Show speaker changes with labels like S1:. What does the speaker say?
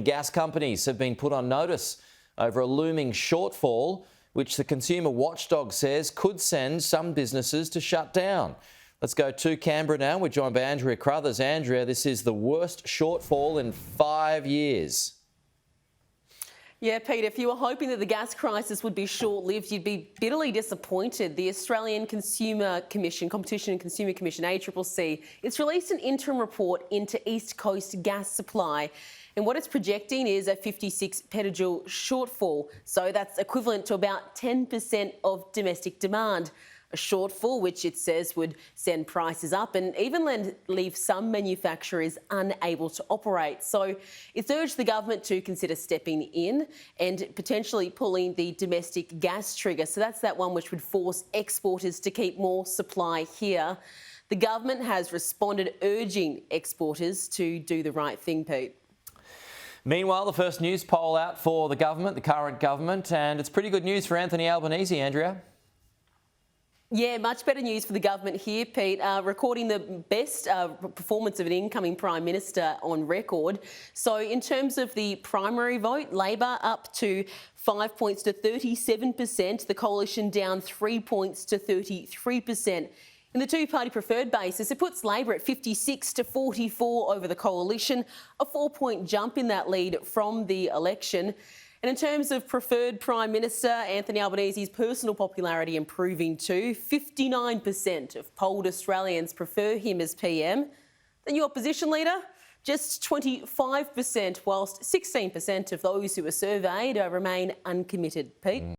S1: Gas companies have been put on notice over a looming shortfall, which the consumer watchdog says could send some businesses to shut down. Let's go to Canberra now. We're joined by Andrea Crothers. Andrea, this is the worst shortfall in 5 years.
S2: Yeah, Pete, if you were hoping that the gas crisis would be short-lived, you'd be bitterly disappointed. The Australian Consumer Commission, Competition and Consumer Commission, ACCC, it's released an interim report into East Coast gas supply. And what it's projecting is a 56 petajoule shortfall. So that's equivalent to about 10% of domestic demand. A shortfall which it says would send prices up and even leave some manufacturers unable to operate. So it's urged the government to consider stepping in and potentially pulling the domestic gas trigger. So that's that one which would force exporters to keep more supply here. The government has responded urging exporters to do the right thing, Pete.
S1: Meanwhile, the first news poll out for the government, the current government, and it's pretty good news for Anthony Albanese, Andrea.
S2: Yeah, much better news for the government here, Pete, recording the best performance of an incoming Prime Minister on record. So in terms of the primary vote, Labor up to 5 points to 37%, the Coalition down 3 points to 33%. In the two-party preferred basis, it puts Labor at 56 to 44 over the Coalition, a 4-point jump in that lead from the election. And in terms of preferred Prime Minister, Anthony Albanese's personal popularity improving too. 59% of polled Australians prefer him as PM. The new opposition leader, just 25%, whilst 16% of those who were surveyed remain uncommitted. Pete?